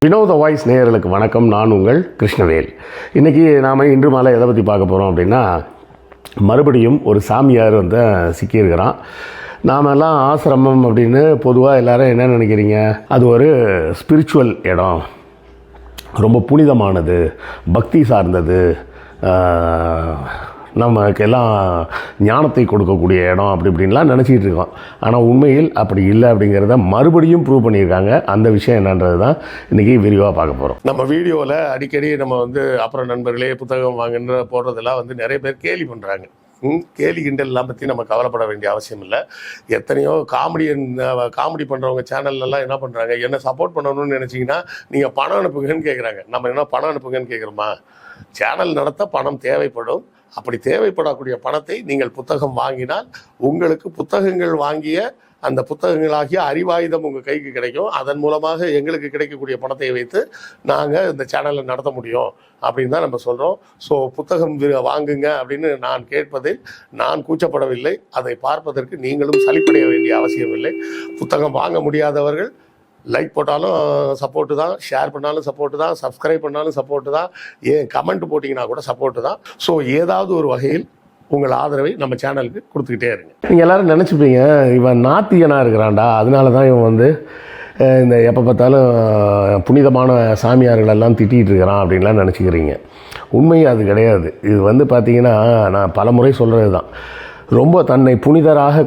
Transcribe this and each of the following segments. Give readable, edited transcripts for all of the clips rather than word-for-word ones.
வினோத வாய்ஸ் நேயர்களுக்கு வணக்கம். நான் உங்கள் கிருஷ்ணவேல். இன்றைக்கி நாம் இன்று மாலை எதை பற்றி பார்க்க போகிறோம் அப்படின்னா, மறுபடியும் ஒரு சாமியார் வந்து சிக்கியிருக்கிறான். நாமெல்லாம் ஆசிரமம் அப்படின்னு பொதுவாக எல்லோரும் என்ன நினைக்கிறீங்க? அது ஒரு ஸ்பிரிச்சுவல் இடம், ரொம்ப புனிதமானது, பக்தி சார்ந்தது, நமக்கெல்லாம் ஞானத்தை கொடுக்கக்கூடிய இடம் அப்படி இப்படின்லாம் நினச்சிக்கிட்டு இருக்கோம். ஆனால் உண்மையில் அப்படி இல்லை அப்படிங்கிறத மறுபடியும் ப்ரூவ் பண்ணியிருக்காங்க. அந்த விஷயம் என்னன்றது தான் இன்றைக்கி விரிவாக பார்க்க போகிறோம். நம்ம வீடியோவில் அடிக்கடி நம்ம அப்புறம் நண்பர்களே புத்தகம் வாங்குன்ற போடுறதெல்லாம் நிறைய பேர் கேலி பண்ணுறாங்க. கேலி கிண்டல்லாம் பற்றி நம்ம கவலைப்பட வேண்டிய அவசியம் இல்லை. எத்தனையோ காமெடி பண்ணுறவங்க சேனல்லலாம் என்ன பண்ணுறாங்க, என்ன சப்போர்ட் பண்ணணும்னு நினச்சிங்கன்னா நீங்கள் பணம் அனுப்புங்கன்னு கேட்குறாங்க. நம்ம என்ன பணம் அனுப்புங்கன்னு கேட்குறோமா? சேனல் நடத்த பணம் தேவைப்படும். அப்படி தேவைப்படக்கூடிய பணத்தை நீங்கள் புத்தகம் வாங்கினால் உங்களுக்கு புத்தகங்கள் வாங்கிய அந்த புத்தகங்களாகிய அறிவாயுதம் உங்கள் கைக்கு கிடைக்கும். அதன் மூலமாக எங்களுக்கு கிடைக்கக்கூடிய பணத்தை வைத்து நாங்கள் இந்த சேனலை நடத்த முடியும் அப்படின்னு தான் நம்ம சொல்கிறோம். ஸோ புத்தகம் வாங்குங்க அப்படின்னு நான் கேட்பதில் நான் கூச்சப்படவில்லை. அதை பார்ப்பதற்கு நீங்களும் சலிப்படைய வேண்டிய அவசியம் இல்லை. புத்தகம் வாங்க முடியாதவர்கள் லைக் போட்டாலும் சப்போர்ட்டு தான், ஷேர் பண்ணாலும் சப்போர்ட்டு தான், சப்ஸ்கிரைப் பண்ணாலும் சப்போர்ட்டு தான், ஏன் கமெண்ட் போட்டிங்கன்னா கூட சப்போர்ட்டு தான். ஸோ ஏதாவது ஒரு வகையில் உங்கள் ஆதரவை நம்ம சேனலுக்கு கொடுத்துக்கிட்டே இருங்க. நீங்கள் எல்லோரும் நினச்சிப்பீங்க, இவன் நாத்திகனாக இருக்கிறான்டா, அதனால தான் இவன் இந்த எப்போ பார்த்தாலும் புனிதமான சாமியார்களெல்லாம் திட்டிகிட்டு இருக்கிறான் அப்படின்லாம் நினச்சிக்கிறீங்க. உண்மையும் அது கிடையாது. இது பார்த்திங்கன்னா, நான் பல முறை சொல்கிறது தான், ரொம்ப தன்னை புனிதராக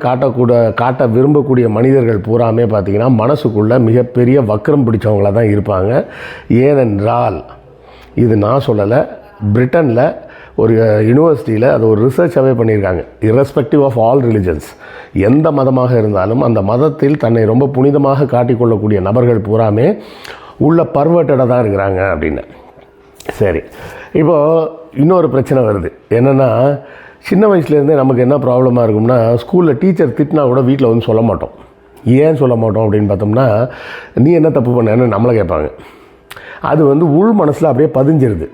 காட்ட விரும்பக்கூடிய மனிதர்கள் பூராமே பார்த்திங்கன்னா மனசுக்குள்ளே மிகப்பெரிய வக்ரம் பிடிச்சவங்களாக தான் இருப்பாங்க. ஏனென்றால் இது நான் சொல்லலை, பிரிட்டனில் ஒரு யூனிவர்சிட்டியில் அது ஒரு ரிசர்ச்சாகவே பண்ணியிருக்காங்க. இரஸ்பெக்டிவ் ஆஃப் ஆல் ரிலிஜன்ஸ், எந்த மதமாக இருந்தாலும் அந்த மதத்தில் தன்னை ரொம்ப புனிதமாக காட்டிக்கொள்ளக்கூடிய நபர்கள் பூராமே உள்ள பர்வர்ட்டடாக தான் இருக்கிறாங்க அப்படின்னு. சரி, இப்போது இன்னொரு பிரச்சனை வருது. என்னென்னா, சின்ன வயசுலேருந்தே நமக்கு என்ன ப்ராப்ளமாக இருக்கும்னா, ஸ்கூலில் டீச்சர் திட்டினா கூட வீட்டில் சொல்ல மாட்டோம். ஏன் சொல்ல மாட்டோம் அப்படின்னு பார்த்தோம்னா, நீ என்ன தப்பு பண்ணேன்னு நம்மளை கேட்பாங்க. அது உள் மனசில் அப்படியே பதிஞ்சிருது.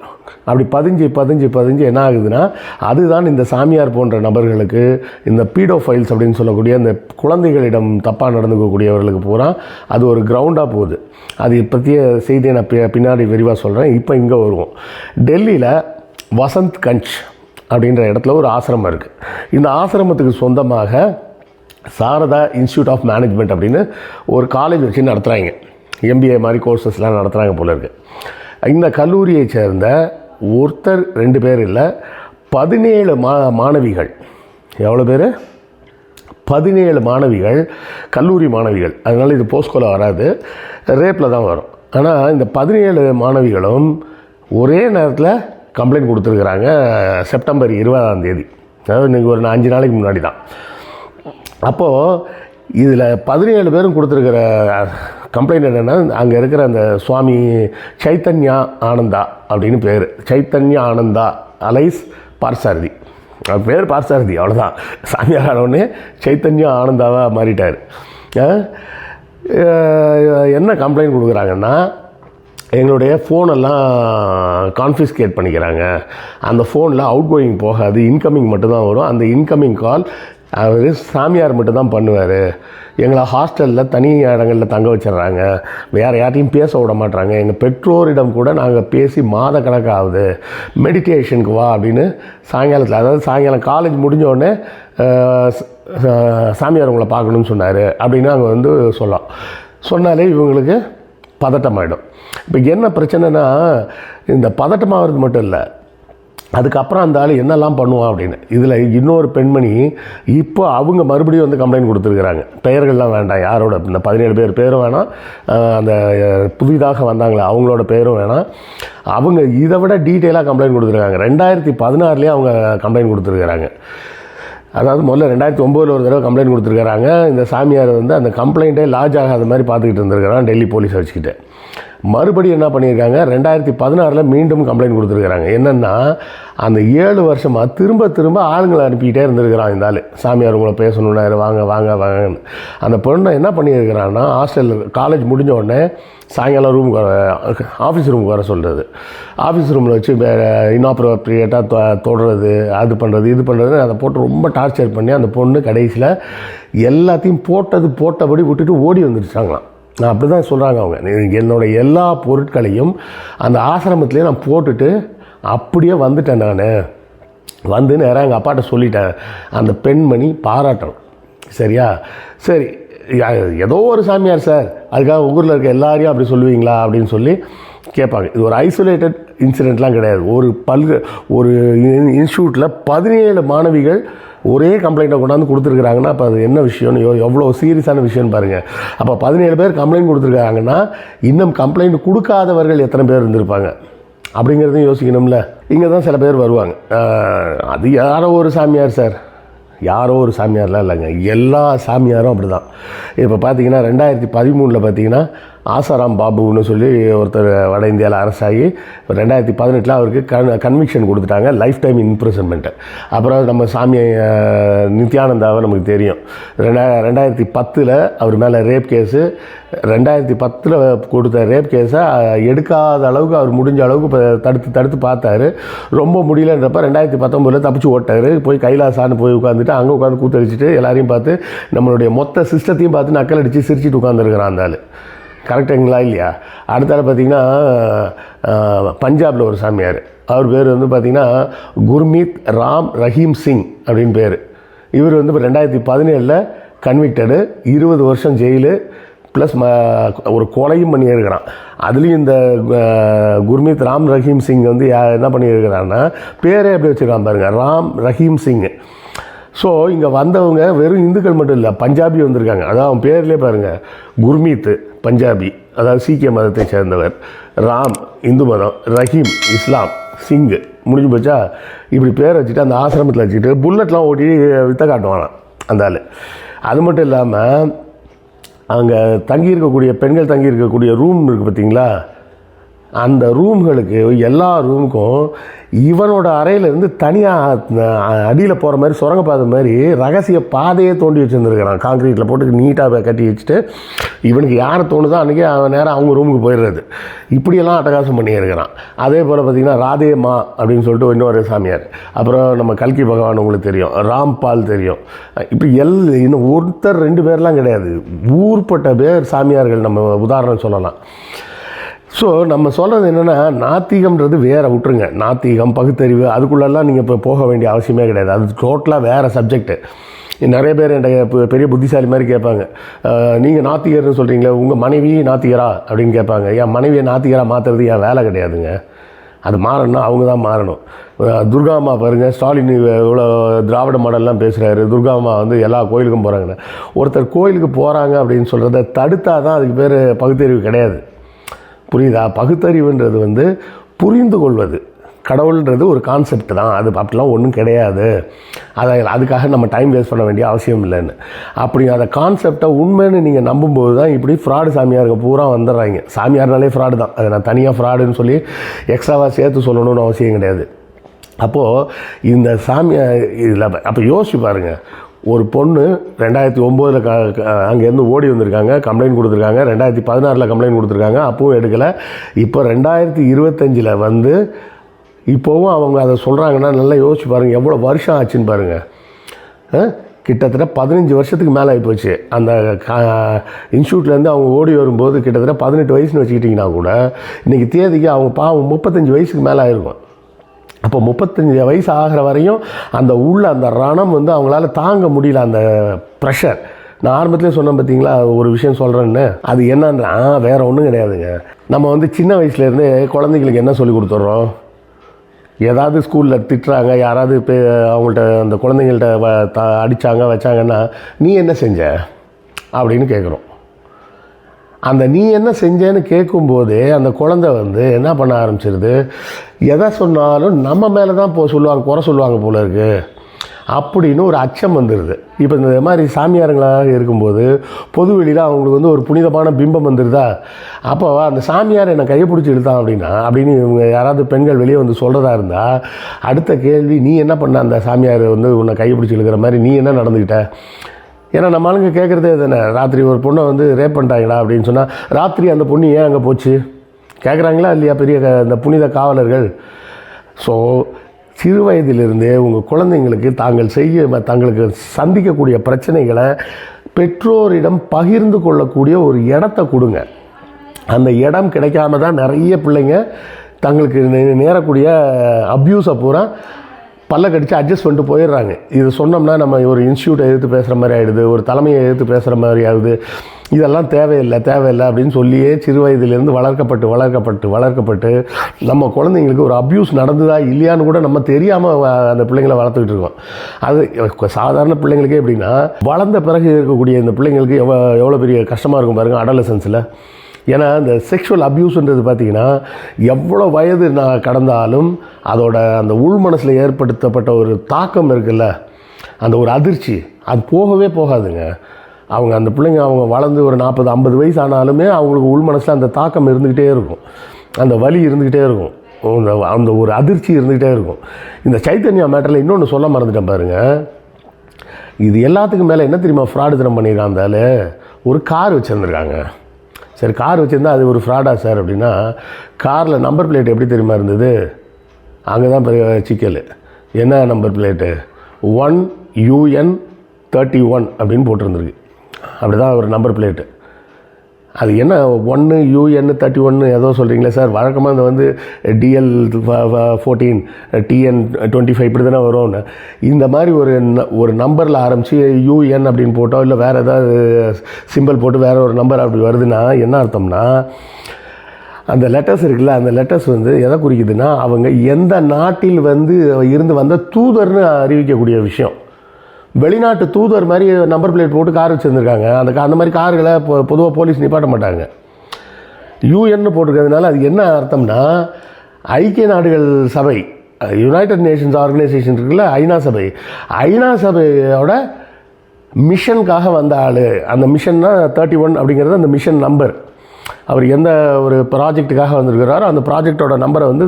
அப்படி பதிஞ்சு என்ன ஆகுதுன்னா, அதுதான் இந்த சாமியார் போன்ற நபர்களுக்கு, இந்த பீடோஃபைல்ஸ் அப்படின்னு சொல்லக்கூடிய இந்த குழந்தைகளிடம் தப்பாக நடந்துக்கக்கூடியவர்களுக்கு பூரா அது ஒரு கிரவுண்டாக போகுது. அது பற்றிய செய்தியை நான் பின்னாடி விரிவாக சொல்கிறேன். இப்போ இங்கே வருவோம். டெல்லியில் வசந்த் கஞ்ச் அப்படின்ற இடத்துல ஒரு ஆசிரமம் இருக்குது. இந்த ஆசிரமத்துக்கு சொந்தமாக சாரதா இன்ஸ்டியூட் ஆஃப் மேனேஜ்மெண்ட் அப்படின்னு ஒரு காலேஜ் வச்சு நடத்துகிறாங்க. MBA மாதிரி கோர்சஸ்லாம் நடத்துகிறாங்க போல இருக்குது. இந்த கல்லூரியை சேர்ந்த ஒருத்தர் 2 பேர் இல்லை, 17 மாணவிகள். எவ்வளோ பேர்? 17 மாணவிகள், கல்லூரி மாணவிகள். அதனால் இது போஸ்கோவில் வராது, ரேப்பில் தான் வரும். ஆனால் இந்த 17 மாணவிகளும் ஒரே நேரத்தில் கம்ப்ளைண்ட் கொடுத்துருக்குறாங்க. செப்டம்பர் 20, அதாவது இன்றைக்கி ஒரு 5 நாளைக்கு முன்னாடி தான். அப்போது இதில் 17 பேரும் கொடுத்துருக்கிற கம்ப்ளைண்ட் என்னென்னா, அங்கே இருக்கிற அந்த சுவாமி சைத்தன்யா ஆனந்தா அப்படின்னு பேர். சைத்தன்யா ஆனந்தா அலைஸ் பார்சாரதி, அவர் பேர் பார்சாரதி, அவ்வளோதான். சாமியார் ஆனவுடனே சைத்தன்யா ஆனந்தாவாக மாறிட்டார். என்ன கம்ப்ளைண்ட் கொடுக்குறாங்கன்னா, எங்களுடைய ஃபோனெல்லாம் கான்ஃபிஸ்கேட் பண்ணிக்கிறாங்க. அந்த ஃபோனில் அவுட் கோயிங் போகாது, இன்கமிங் மட்டும்தான் வரும். அந்த இன்கமிங் கால் அவர் சாமியார் மட்டும்தான் பண்ணுவார். எங்களை ஹாஸ்டலில் தனி இடங்களில் தங்க வச்சிடுறாங்க, வேறு யார்ட்டையும் பேச விட மாட்டாங்க. எங்கள் பெற்றோரிடம் கூட நாங்கள் பேசி மாத கணக்காகுது. மெடிடேஷனுக்கு வா அப்படின்னு சாயங்காலத்தில், அதாவது சாயங்காலம் காலேஜ் முடிஞ்சோடனே சாமியார் உங்களை பார்க்கணுன்னு சொன்னார் அப்படின்னு அங்கே சொன்னாலே இவங்களுக்கு பதட்டமாயிடும். இப்போ என்ன பிரச்சனைனா, இந்த பதட்டமாகிறது மட்டும் இல்லை, அதுக்கப்புறம் அந்த ஆள் என்னெல்லாம் பண்ணுவான் அப்படின்னு. இதில் இன்னொரு பெண்மணி இப்போ அவங்க மறுபடியும் கம்ப்ளைண்ட் கொடுத்துருக்குறாங்க. பெயர்கள்லாம் வேண்டாம், யாரோட இந்த 17 பேரும் வேணாம், அந்த புதிதாக வந்தாங்களே அவங்களோட பேரும் வேணாம். அவங்க இதை விட டீட்டெயிலாக கம்ப்ளைண்ட் கொடுத்துருக்காங்க. 2016 அவங்க கம்ப்ளைண்ட் கொடுத்துருக்குறாங்க. அதாவது முதல்ல 2009 ஒரு தடவை கம்ப்ளைண்ட் கொடுத்துருக்குறாங்க. இந்த சாமியார் அந்த கம்ப்ளைண்ட்டே லாட்ஜ் ஆகாத மாதிரி பார்த்துக்கிட்டு இருந்திருக்கிறான் டெல்லி போலீஸ் வச்சுக்கிட்டு. மறுபடியும் என்ன பண்ணியிருக்காங்க, 2016 மீண்டும் கம்ப்ளைண்ட் கொடுத்துருக்குறாங்க. என்னென்னா, அந்த 7 வருஷமாக திரும்ப ஆளுங்களை அனுப்பிக்கிட்டே இருந்திருக்கிறான் இந்த ஆள். சாமியார் உங்களை பேசணுன்னாரு, வாங்க வாங்க வாங்கன்னு. அந்த பொண்ணை என்ன பண்ணியிருக்கிறான்னா, ஹாஸ்டலில் காலேஜ் முடிஞ்ச உடனே சாயங்காலம் ஆஃபீஸ் ரூமுக்கு வர சொல்கிறது. ஆஃபீஸ் ரூமில் வச்சு இன்ஆப்ரோப்ரியேட்டாக தொடுறது, அது பண்ணுறது இது பண்ணுறதுன்னு அதை போட்டு ரொம்ப டார்ச்சர் பண்ணி அந்த பொண்ணு கடைசியில் எல்லாத்தையும் போட்டபடி விட்டுட்டு ஓடி வந்துடுச்சாங்களாம். அப்படி தான் சொல்கிறாங்க அவங்க. என்னோடய எல்லா பொருட்களையும் அந்த ஆசிரமத்திலே நான் போட்டுட்டு அப்படியே வந்துட்டேன். நான் வந்து நேராக எங்கள் அப்பாட்ட சொல்லிட்டேன், அந்த பெண்மணி பாராட்டணும். சரியா? சரி, ஏதோ ஒரு சாமியார் சார், அதுக்காக ஊரில் இருக்க எல்லாரையும் அப்படி சொல்லுவீங்களா அப்படின்னு சொல்லி கேட்பாங்க. இது ஒரு ஐசோலேட்டட் இன்சிடெண்ட்லாம் கிடையாது. ஒரு இன்ஸ்டியூட்டில் 17 மாணவிகள் ஒரே கம்ப்ளைண்ட்டை கொண்டாந்து கொடுத்துருக்குறாங்கன்னா அப்போ அது என்ன விஷயம்னு எவ்வளோ சீரியஸான விஷயம்னு பாருங்கள். அப்போ 17 பேர் கம்ப்ளைண்ட் கொடுத்துருக்காங்கன்னா இன்னும் கம்ப்ளைண்ட் கொடுக்காதவர்கள் எத்தனை பேர் இருந்திருப்பாங்க அப்படிங்கிறதையும் யோசிக்கணும்ல. இங்கே தான் சில பேர் வருவாங்க, அது யாரோ ஒரு சாமியார் சார். யாரோ ஒரு சாமியார்லாம் இல்லைங்க, எல்லா சாமியாரும் அப்படி தான். இப்போ பார்த்தீங்கன்னா 2013 பார்த்தீங்கன்னா ஆசாராம் பாபுன்னு சொல்லி ஒருத்தர் வட இந்தியாவில் அரசாகி 2018 அவருக்கு கன்விக்ஷன் கொடுத்துட்டாங்க, லைஃப் டைம் இம்ப்ரிசன்மெண்ட்டு. அப்புறம் நம்ம சாமி நித்யானந்தாவை நமக்கு தெரியும், 2010 அவர் மேலே ரேப் கேஸு, 2010 கொடுத்த ரேப் கேஸை எடுக்காத அளவுக்கு அவர் முடிஞ்ச அளவுக்கு தடுத்து பார்த்தாரு. ரொம்ப முடியலன்றப்ப 2019 தப்பிச்சு ஓட்டார். போய் கைலாசான்னு போய் உட்காந்துட்டு அங்கே உட்காந்து கூத்தடிச்சிட்டு எல்லாரையும் பார்த்து நம்மளுடைய மொத்த சிஸ்டத்தையும் பார்த்து நக்கல் அடித்து சிரிச்சிட்டு உட்காந்துருக்கிறான் அந்த ஆள். கரெக்டுங்களா இல்லையா? அடுத்தால பார்த்திங்கன்னா பஞ்சாபில் ஒரு சாமியார், அவர் பேர் வந்து பார்த்திங்கன்னா குர்மீத் ராம் ரஹீம் சிங் அப்படின்னு பேர். இவர் வந்து இப்போ 2017 கன்விக்டடு, 20 வருஷம் ஜெயிலு ப்ளஸ் ஒரு கொலையும் பண்ணியிருக்கிறான். அதுலேயும் இந்த குர்மீத் ராம் ரஹீம் சிங் வந்து என்ன பண்ணியிருக்கிறான்னா பேரே எப்படி வச்சுருக்கான் பாருங்கள், ராம் ரஹீம் சிங். ஸோ இங்கே வந்தவங்க வெறும் இந்துக்கள் மட்டும் இல்லை, பஞ்சாபி வந்திருக்காங்க. அதான் அவன் பேர்லேயே பாருங்கள், குர்மீத் பஞ்சாபி, அதாவது சீக்கிய மதத்தை சேர்ந்தவர், ராம் இந்து மதம், ரஹீம் இஸ்லாம், சிங் முடிஞ்சு போச்சா. இப்படி பேர் வச்சுட்டு அந்த ஆசிரமத்தில் வச்சுட்டு புல்லட்லாம் ஓட்டி வித்த காட்டுவானா அந்த ஆள். அது மட்டும் இல்லாமல் அங்கே தங்கியிருக்கக்கூடிய பெண்கள் தங்கியிருக்கக்கூடிய ரூம் இருக்குது பார்த்தீங்களா, அந்த ரூம்களுக்கு எல்லா ரூமுக்கும் இவனோட அறையிலேருந்து தனியாக அடியில் போகிற மாதிரி சுரங்கப்பாதை மாதிரி ரகசிய பாதையே தோண்டி வச்சுருந்துருக்கிறான். காங்கிரீட்டில் போட்டு நீட்டாக கட்டி வச்சுட்டு இவனுக்கு யாரை தோணுதோ அன்றைக்கி அவன் நேரம் அவங்க ரூமுக்கு போயிடுறது. இப்படியெல்லாம் அட்டகாசம் பண்ணியிருக்கிறான். அதே போல் பார்த்திங்கன்னா ராதேமா அப்படின்னு சொல்லிட்டு இன்னொரு சாமியார், அப்புறம் நம்ம கல்கி பகவான் உங்களுக்கு தெரியும், ராம்பால் தெரியும். இப்படி இன்னும் ஒருத்தர் 2 பேர்லாம் கிடையாது, ஊர்பட்ட பேர் சாமியார்கள் நம்ம உதாரணம் சொல்லலாம். ஸோ நம்ம சொல்கிறது என்னென்னா, நாத்திகம்ன்றது வேறு விட்டுருங்க. நாத்திகம் பகுத்தறிவு அதுக்குள்ளெல்லாம் நீங்கள் இப்போ போக வேண்டிய அவசியமே கிடையாது. அது டோட்டலாக வேறு சப்ஜெக்ட்டு. நிறைய பேர் என்கிட்ட பெரிய புத்திசாலி மாதிரி கேட்பாங்க, நீங்கள் நாத்திகர்னு சொல்கிறீங்களே, உங்கள் மனைவி நாத்திகரா அப்படின்னு கேட்பாங்க. என் மனைவியை நாத்திகராக மாற்றுறது என் வேலை கிடையாதுங்க. அது மாறணும்னா அவங்க தான் மாறணும். துர்காம்மா பாருங்கள், ஸ்டாலின் இவ்வளோ திராவிட மாடல்லாம் பேசுகிறாரு, துர்காம்மா வந்து எல்லா கோயிலுக்கும் போகிறாங்கன்னு. ஒருத்தர் கோயிலுக்கு போகிறாங்க அப்படின்னு சொல்கிறத தடுத்தா தான் அதுக்கு பேர் பகுத்தறிவு கிடையாது. புரியுதா? பகுத்தறிவுன்றது வந்து புரிந்து கொள்வது. கடவுள்ன்றது ஒரு கான்செப்ட் தான், அது அப்படிலாம் ஒன்றும் கிடையாது. அதுக்காக நம்ம டைம் வேஸ்ட் பண்ண வேண்டிய அவசியம் இல்லைன்னு. அப்படி அந்த கான்செப்டை உண்மைன்னு நீங்கள் நம்பும்போது தான் இப்படி ஃப்ராடு சாமியாருக்கு பூரா வந்துடுறாங்க. சாமியார்னாலே ஃப்ராடு தான், அதை நான் தனியாக ஃப்ராடுன்னு சொல்லி எக்ஸ்ட்ராவாக சேர்த்து சொல்லணும்னு அவசியம் கிடையாது. அப்போது இந்த சாமியார் இதில் அப்போ யோசிச்சு பாருங்கள், ஒரு பொண்ணு 2009 அங்கேருந்து ஓடி வந்திருக்காங்க, கம்ப்ளைண்ட் கொடுத்துருக்காங்க, 2016 கம்ப்ளைண்ட் கொடுத்துருக்காங்க, அப்பவும் எடுக்கலை. இப்போ 2025 வந்து இப்போவும் அவங்க அதை சொல்கிறாங்கன்னா நல்லா யோசிச்சு பாருங்கள், எவ்வளோ வருஷம் ஆச்சுன்னு பாருங்கள். கிட்டத்தட்ட 15 வருஷத்துக்கு மேலே ஆகிப்போச்சு. அந்த இன்ஸ்டியூட்லேருந்து அவங்க ஓடி வரும்போது கிட்டத்தட்ட 18 வயசுன்னு வச்சுக்கிட்டிங்கன்னா கூட இன்றைக்கி தேதிக்கு அவங்க பாவம் 35 வயசுக்கு மேலே ஆகிருக்கும். அப்போ 35 வயசு ஆகிற வரையும் அந்த ரணம் வந்து அவங்களால தாங்க முடியல, அந்த ப்ரெஷர். நான் ஆரம்பத்துலேயே சொன்னேன் பார்த்தீங்களா, ஒரு விஷயம் சொல்கிறேன்னு, அது என்னன்னா வேறு ஒன்றும் கிடையாதுங்க. நம்ம வந்து சின்ன வயசுலேருந்தே குழந்தைங்களுக்கு என்ன சொல்லி கொடுத்துட்றோம், ஏதாவது ஸ்கூலில் திட்டுறாங்க, யாராவது இப்போ அவங்கள்ட்ட அந்த குழந்தைங்கள்ட்ட அடித்தாங்க வச்சாங்கன்னா நீ என்ன செஞ்ச அப்படின்னு கேட்குறோம். அந்த நீ என்ன செஞ்சேன்னு கேட்கும்போதே அந்த குழந்தை வந்து என்ன பண்ண ஆரம்பிச்சிருது, எதை சொன்னாலும் நம்ம மேலே தான் சொல்லுவாங்க, குறை சொல்லுவாங்க போல இருக்குது அப்படின்னு ஒரு அச்சம் வந்துடுது. இப்போ இந்த மாதிரி சாமியாருங்களாக இருக்கும்போது பொது வெளியில் அவங்களுக்கு வந்து ஒரு புனிதமான பிம்பம் வந்துடுதா. அப்போ அந்த சாமியார் என்னை கையை பிடிச்சி இழுத்தான் அப்படின்னு இவங்க யாராவது பெண்கள் வெளியே வந்து சொல்கிறதா இருந்தால் அடுத்த கேள்வி, நீ என்ன பண்ண, அந்த சாமியார் வந்து உன்னை கையை பிடிச்சி இழுக்கிற மாதிரி நீ என்ன நடந்துக்கிட்ட. ஏன்னா நம்ம ஆளுங்க கேட்குறதே தானே, ராத்திரி ஒரு பொண்ணை வந்து ரேப் பண்ணிட்டாங்களா அப்படின்னு சொன்னால் ராத்திரி அந்த பொண்ணு ஏன் அங்கே போச்சு கேட்குறாங்களா இல்லையா பெரிய இந்த புனித காவலர்கள். ஸோ சிறு வயதிலிருந்தே உங்கள் குழந்தைங்களுக்கு தங்களுக்கு சந்திக்கக்கூடிய பிரச்சனைகளை பெற்றோரிடம் பகிர்ந்து கொள்ளக்கூடிய ஒரு இடத்த கொடுங்க. அந்த இடம் கிடைக்காம தான் நிறைய பிள்ளைங்க தங்களுக்கு நேரக்கூடிய அப்யூஸை பூரா பல்ல கடிச்சு அட்ஜஸ்ட் பண்ணிட்டு போயிடுறாங்க. இது சொன்னோம்னா நம்ம ஒரு இன்ஸ்டியூட்டை எதிர்த்து பேசுகிற மாதிரி ஆகிடுது, ஒரு தலைமையை எதிர்த்து பேசுகிற மாதிரி ஆகுது. இதெல்லாம் தேவையில்லை அப்படின்னு சொல்லியே சிறு வயதிலேருந்து வளர்க்கப்பட்டு நம்ம குழந்தைங்களுக்கு ஒரு அப்யூஸ் நடந்ததா இல்லையான்னு கூட நம்ம தெரியாமல் அந்த பிள்ளைங்களை வளர்த்துக்கிட்டு இருக்கோம். அது சாதாரண பிள்ளைங்களுக்கே எப்படின்னா, வளர்ந்த பிறகு இருக்கக்கூடிய இந்த பிள்ளைங்களுக்கு எவ்வளோ பெரிய கஷ்டமாக இருக்கும் பாருங்கள் அடலசன்ஸில். ஏன்னா இந்த செக்ஷுவல் அப்யூஸ்ன்றது பார்த்திங்கன்னா எவ்வளோ வயது கடந்தாலும் அதோட அந்த உள் மனசில் ஏற்படுத்தப்பட்ட ஒரு தாக்கம் இருக்குல்ல, அந்த ஒரு அதிர்ச்சி அது போகவே போகாதுங்க. அந்த பிள்ளைங்க வளர்ந்து ஒரு 40-50 வயசு ஆனாலுமே அவங்களுக்கு உள் மனசில் அந்த தாக்கம் இருந்துக்கிட்டே இருக்கும், அந்த வலி இருந்துக்கிட்டே இருக்கும், அந்த ஒரு அதிர்ச்சி இருந்துக்கிட்டே இருக்கும். இந்த சைத்தன்யா மேட்டரில் இன்னொன்று சொல்ல மறந்துட்டேன் பாருங்கள். இது எல்லாத்துக்கும் மேலே என்ன தெரியுமா ஃப்ராடுத்தனம் பண்ணியிருக்காந்தால, ஒரு கார் வச்சுருந்துருக்காங்க. சரி, கார் வச்சுருந்தா அது ஒரு ஃப்ராடா சார் அப்படின்னா, காரில் நம்பர் பிளேட் எப்படி தெரியுமா இருந்தது? அங்கே தான் பெரிய சிக்கல். என்ன நம்பர் பிளேட்டு? 1UN31 அப்படின்னு போட்டிருந்துருக்கு. அப்படி தான் ஒரு நம்பர் பிளேட்டு. அது என்ன 1UN31 ஏதோ சொல்கிறீங்களே சார், வழக்கமாக இந்த வந்து DL14 TN25 இப்படி தானே வரும்னு. இந்த மாதிரி ஒரு நம்பரில் ஆரம்பித்து UN அப்படின்னு போட்டோம், இல்லை வேறு ஏதாவது சிம்பிள் போட்டு வேறு ஒரு நம்பர் அப்படி வருதுன்னா என்ன அர்த்தம்னா, அந்த லெட்டர்ஸ் இருக்குல்ல, அந்த லெட்டர்ஸ் வந்து எதை குறிக்குதுன்னா அவங்க எந்த நாட்டில் இருந்து வந்த தூதர்னு அறிவிக்கக்கூடிய விஷயம். வெளிநாட்டு தூதர் மாதிரி நம்பர் பிளேட் போட்டு கார் வச்சுருந்துருக்காங்க. அந்த மாதிரி கார்களை பொதுவாக போலீஸ் நிப்பாட்ட மாட்டாங்க. யூஎன்னு போட்டிருக்கிறதுனால அது என்ன அர்த்தம்னா, ஐக்கிய நாடுகள் சபை, யுனைடெட் நேஷன்ஸ் ஆர்கனைசேஷன் இருக்குல்ல, ஐநா சபையோட மிஷனுக்காக வந்த ஆள். அந்த மிஷன்னா 31 அப்படிங்கிறது அந்த மிஷன் நம்பர். அவர் எந்த ஒரு ப்ராஜெக்ட்டுக்காக வந்திருக்கிறாரோ அந்த ப்ராஜெக்டோட நம்பரை வந்து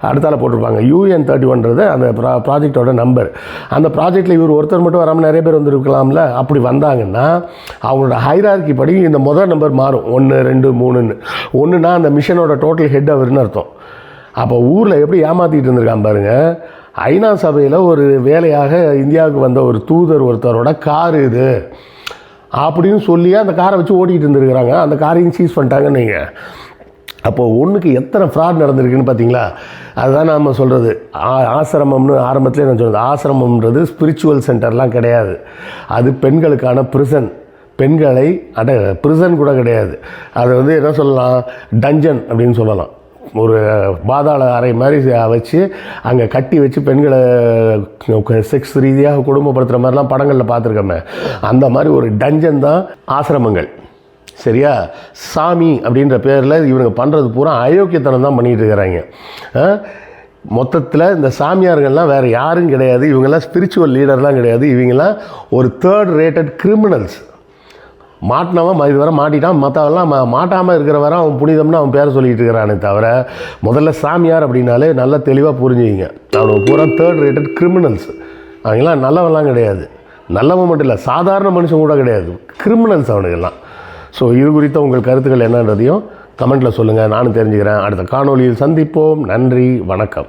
அடுத்தால போட்டிருப்பாங்க. UN31ன்றது அந்த ப்ராஜெக்டோட நம்பர். அந்த ப்ராஜெக்டில் இவர் ஒருத்தர் மட்டும் வராமல் நிறைய பேர் வந்துருக்கலாம்ல. அப்படி வந்தாங்கன்னா அவங்களோட ஹைரார்கி படி இந்த முதல் நம்பர் மாறும், 1 2 3ன்னு. 1னா அந்த மிஷனோட டோட்டல் ஹெட் அவர்னு அர்த்தம். அப்போ ஊரில் எப்படி ஏமாற்றிட்டு இருந்திருக்கான் பாருங்கள். ஐநா சபையில் ஒரு வேலையாக இந்தியாவுக்கு வந்த ஒரு தூதர் ஒருத்தரோட கார் இது அப்படின்னு சொல்லி அந்த காரை வச்சு ஓட்டிகிட்டு இருந்துருக்கிறாங்க. அந்த காரையும் சீஸ் பண்ணிட்டாங்கன்னு நீங்கள். அப்போது ஒன்றுக்கு எத்தனை ஃப்ராட் நடந்திருக்குன்னு பார்த்தீங்களா? அதுதான் நாம் சொல்கிறது. ஆசிரமம்னு ஆரம்பத்திலே நான் சொல்கிறது, ஆசிரமம்ன்றது ஸ்பிரிச்சுவல் சென்டர்லாம் கிடையாது. அது பெண்களுக்கான பிரிசன். பெண்களை பிரிசன் கூட கிடையாது, அது வந்து என்ன சொல்லலாம், டஞ்சன் அப்படின்னு சொல்லலாம். ஒரு பாதாள அறை மாதிரி வச்சு அங்கே கட்டி வச்சு பெண்களை செக்ஸ் ரீதியாக குடும்பப்படுத்துகிற மாதிரிலாம் படங்களில் பார்த்துருக்கோமே. அந்த மாதிரி ஒரு டஞ்சன் தான் ஆசிரமங்கள். சரியா? சாமி அப்படின்ற பேரில் இவங்க பண்ணுறது பூரா அயோக்கியத்தனம் தான் பண்ணிகிட்டு இருக்கிறாங்க. மொத்தத்தில் இந்த சாமியார்கள்லாம் வேறு யாரும் கிடையாது. இவங்கெல்லாம் ஸ்பிரிச்சுவல் லீடர்லாம் கிடையாது. இவங்கெல்லாம் ஒரு 3rd ரேட்டட் கிரிமினல்ஸ். மாட்டினவன் இதுவரை மாட்டிட்டான், மற்றவெல்லாம் மாட்டாமல் இருக்கிற வரை அவன் புனிதம்னு அவன் பேரை சொல்லிகிட்டு இருக்கிறானே தவிர, முதல்ல சாமியார் அப்படின்னாலே நல்லா தெளிவாக புரிஞ்சுக்கிங்க, அவனை பூரா 3rd ரேட்டட் கிரிமினல்ஸ். அவங்களாம் நல்லவெல்லாம் கிடையாது. நல்லவன் மட்டும் இல்லை, சாதாரண மனுஷன் கூட கிடையாது, கிரிமினல்ஸ் அவனுக்கெல்லாம். ஸோ இது குறித்த உங்கள் கருத்துக்கள் என்னன்றதையும் கமெண்ட்டில் சொல்லுங்கள், நானும் தெரிஞ்சுக்கிறேன். அடுத்த காணொலியில் சந்திப்போம். நன்றி, வணக்கம்.